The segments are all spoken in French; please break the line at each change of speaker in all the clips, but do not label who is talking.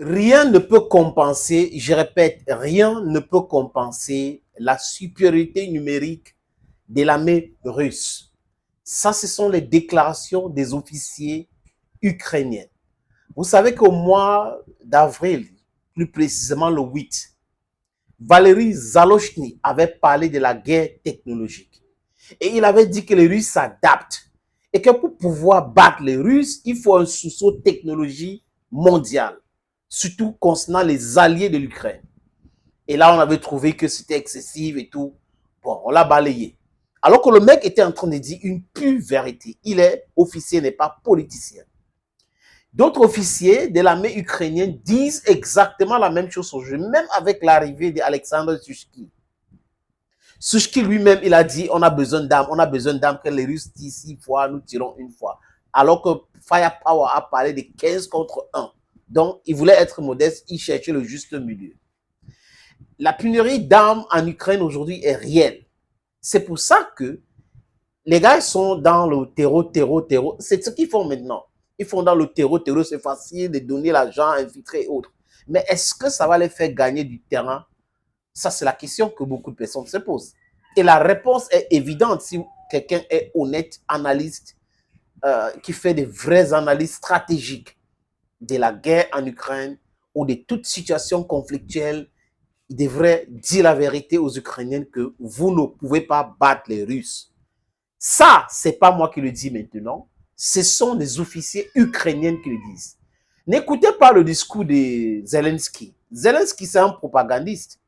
Rien ne peut compenser, je répète, rien ne peut compenser la supériorité numérique de l'armée russe. Ça, ce sont les déclarations des officiers ukrainiens. Vous savez qu'au mois d'avril, plus précisément le 8, Valéry Zalochny avait parlé de la guerre technologique. Et il avait dit que les Russes s'adaptent. Et que pour pouvoir battre les Russes, il faut un sursaut de technologie mondiale. Surtout concernant les alliés de l'Ukraine. Et là, on avait trouvé que c'était excessif et tout. Bon, on l'a balayé. Alors que le mec était en train de dire une pure vérité. Il est officier, n'est pas politicien. D'autres officiers de l'armée ukrainienne disent exactement la même chose aujourd'hui, même avec l'arrivée d'Alexandre Sushki. Sushki lui-même, il a dit on a besoin d'armes que les Russes disent 6 fois, nous tirons une fois. Alors que Firepower a parlé de 15 contre 1. Donc, il voulait être modeste, il cherchait le juste milieu. La pénurie d'armes en Ukraine aujourd'hui est réelle. C'est pour ça que les gars sont dans le terreau. C'est ce qu'ils font maintenant. Ils font dans le terreau, c'est facile de donner l'argent, infiltrer et autres. Mais est-ce que ça va les faire gagner du terrain? Ça, c'est la question que beaucoup de personnes se posent. Et la réponse est évidente si quelqu'un est honnête, analyste, qui fait des vraies analyses stratégiques de la guerre en Ukraine ou de toute situation conflictuelle. Il devrait dire la vérité aux Ukrainiens que vous ne pouvez pas battre les Russes. Ça, c'est pas moi qui le dis maintenant. Ce sont les officiers ukrainiens qui le disent. N'écoutez pas le discours de Zelensky. Zelensky, c'est un propagandiste.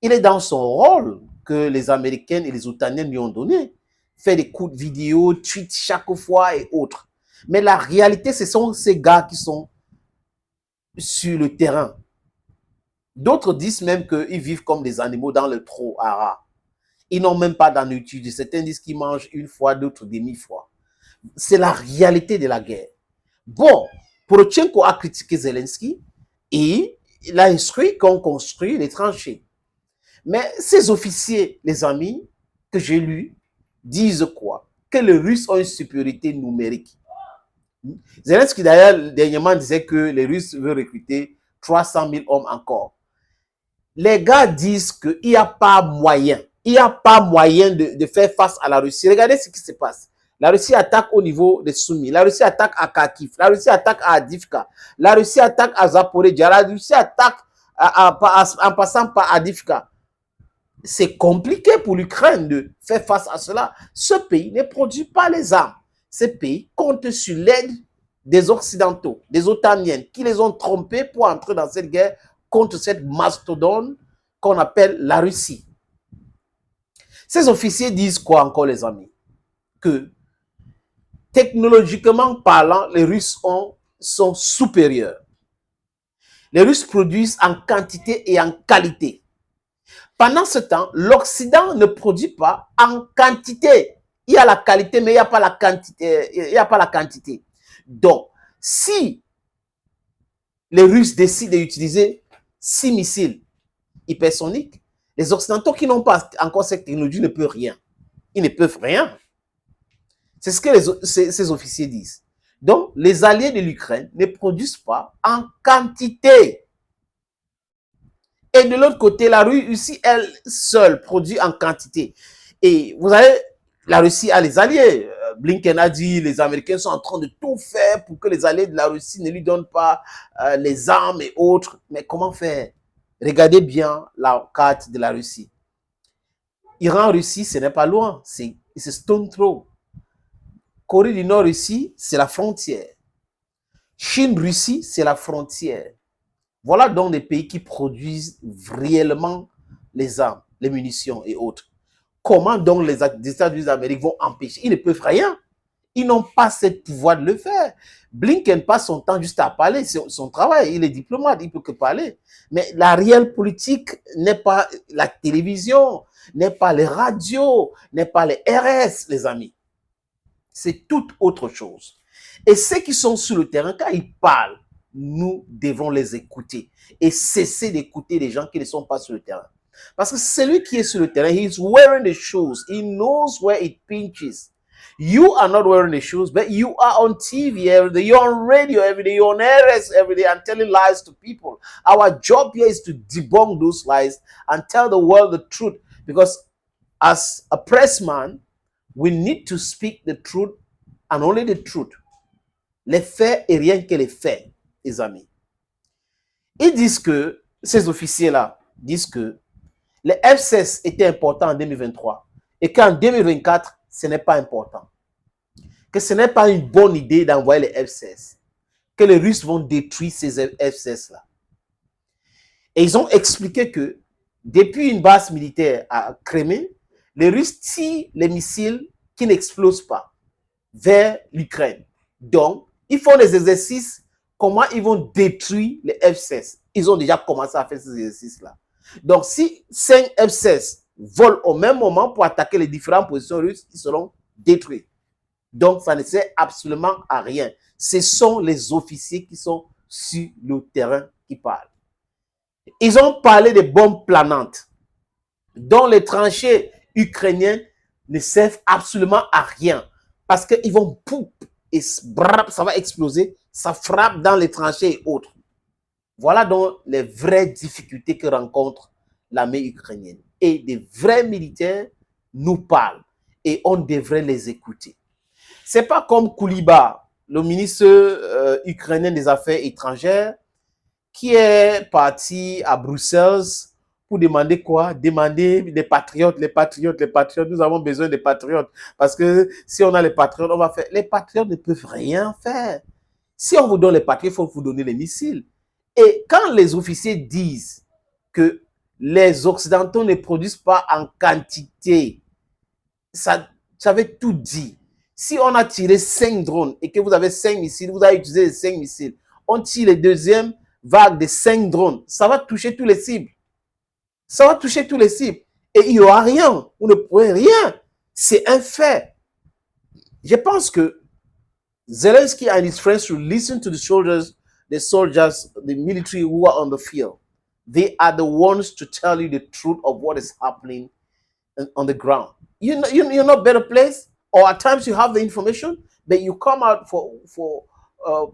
Il est dans son rôle que les Américains et les Otaniens lui ont donné. Fait des coups de vidéo, tweet chaque fois et autres. Mais la réalité, ce sont ces gars qui sont sur le terrain. D'autres disent même qu'ils vivent comme des animaux dans le trou à rats. Ils n'ont même pas d'en utiliser. Certains disent qu'ils mangent une fois, d'autres demi-fois. C'est la réalité de la guerre. Bon, Poroshenko a critiqué Zelensky et il a instruit qu'on construit les tranchées. Mais ces officiers, les amis, que j'ai lus, disent quoi? Que les Russes ont une supériorité numérique. Zelensky, d'ailleurs, dernièrement, disait que les Russes veulent recruter 300 000 hommes encore. Les gars disent qu'il n'y a pas moyen. Il n'y a pas moyen de faire face à la Russie. Regardez ce qui se passe. La Russie attaque au niveau des Soumis. La Russie attaque à Kharkiv. La Russie attaque à Adivka. La Russie attaque à Zaporizhzhia. La Russie attaque en passant par Adivka. C'est compliqué pour l'Ukraine de faire face à cela. Ce pays ne produit pas les armes. Ce pays compte sur l'aide des Occidentaux, des Otaniens, qui les ont trompés pour entrer dans cette guerre contre cette mastodonte qu'on appelle la Russie. Ces officiers disent quoi encore, les amis? Que technologiquement parlant, les Russes sont supérieurs. Les Russes produisent en quantité et en qualité. Pendant ce temps, l'Occident ne produit pas en quantité. Il y a la qualité, mais il n'y a pas la quantité. Il n'y a pas la quantité. Donc, si les Russes décident d'utiliser 6 missiles hypersoniques, les Occidentaux qui n'ont pas encore cette technologie ne peuvent rien. Ils ne peuvent rien. C'est ce que ces officiers disent. Donc, les alliés de l'Ukraine ne produisent pas en quantité. Et de l'autre côté, la Russie, elle seule, produit en quantité. Et vous savez, la Russie a les alliés. Blinken a dit, les Américains sont en train de tout faire pour que les alliés de la Russie ne lui donnent pas les armes et autres. Mais comment faire? Regardez bien la carte de la Russie. Iran-Russie, ce n'est pas loin. C'est stone throw. Corée du Nord-Russie, c'est la frontière. Chine-Russie, c'est la frontière. Voilà donc les pays qui produisent réellement les armes, les munitions et autres. Comment donc les États-Unis d'Amérique vont empêcher? Ils ne peuvent rien. Ils n'ont pas ce pouvoir de le faire. Blinken passe son temps juste à parler, c'est son travail. Il est diplomate, il ne peut que parler. Mais la réelle politique n'est pas la télévision, n'est pas les radios, n'est pas les RS, les amis. C'est toute autre chose. Et ceux qui sont sur le terrain, quand ils parlent, nous devons les écouter et cesser d'écouter les gens qui ne sont pas sur le terrain. Parce que celui qui est sur le terrain, he's wearing the shoes. He knows where it pinches. You are not wearing the shoes, but you are on TV every day. You're on radio every day. You're on RS every day and telling lies to people. Our job here is to debunk those lies and tell the world the truth. Because as a pressman, we need to speak the truth and only the truth. Les faits et rien que les faits, les amis. Ils disent que, ces officiers-là disent que les F-16 étaient importants en 2023 et qu'en 2024, ce n'est pas important. Que ce n'est pas une bonne idée d'envoyer les F-16. Que les Russes vont détruire ces F-16-là. Et ils ont expliqué que depuis une base militaire à Crimée, les Russes tirent les missiles qui n'explosent pas vers l'Ukraine. Donc, ils font des exercices, comment ils vont détruire les F-16. Ils ont déjà commencé à faire ces exercices-là. Donc, si 5 F-16 volent au même moment pour attaquer les différentes positions russes, ils seront détruits. Donc, ça ne sert absolument à rien. Ce sont les officiers qui sont sur le terrain qui parlent. Ils ont parlé des bombes planantes, dont les tranchées ukrainiennes ne servent absolument à rien. Parce qu'ils vont poup et ça va exploser, ça frappe dans les tranchées et autres. Voilà donc les vraies difficultés que rencontre l'armée ukrainienne. Et des vrais militaires nous parlent et on devrait les écouter. C'est pas comme Kouliba, le ministre ukrainien des Affaires étrangères, qui est parti à Bruxelles pour demander quoi? Demander les patriotes, les patriotes, les patriotes. Nous avons besoin des patriotes. Parce que si on a les patriotes, on va faire... Les patriotes ne peuvent rien faire. Si on vous donne les patriotes, il faut vous donner les missiles. Et quand les officiers disent que les Occidentaux ne produisent pas en quantité, ça veut tout dire. Si on a tiré 5 drones et que vous avez 5 missiles, vous avez utilisé les 5 missiles, on tire les deuxièmes vagues de 5 drones, ça va toucher tous les cibles. Ça va toucher tous les cibles. Et il n'y aura rien. Vous ne pourrez rien. C'est un fait. Je pense que Zelensky and his friends should listen to the soldiers, the military who are on the field. They are the ones to tell you the truth of what is happening on the ground. You're not better placed, or at times you have the information, but you come out for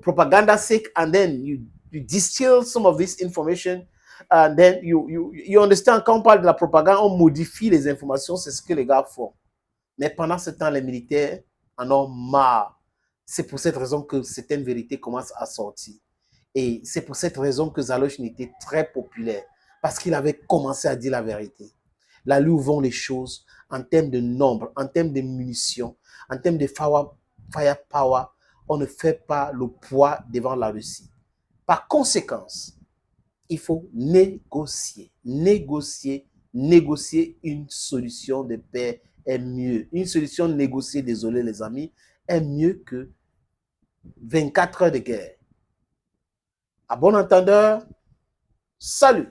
propaganda sake, and then you distill some of this information, and then you understand, quand on parle de la propagande, on modifie les informations, c'est ce que les gars font. Mais pendant ce temps, les militaires en ont marre. C'est pour cette raison que certaines vérités commencent à sortir. Et c'est pour cette raison que Zalochny était très populaire, parce qu'il avait commencé à dire la vérité. Là où vont les choses en termes de nombre, en termes de munitions, en termes de firepower, on ne fait pas le poids devant la Russie. Par conséquent, il faut négocier une solution de paix est mieux. Une solution négociée, désolé les amis, est mieux que 24 heures de guerre. À bon entendeur, salut!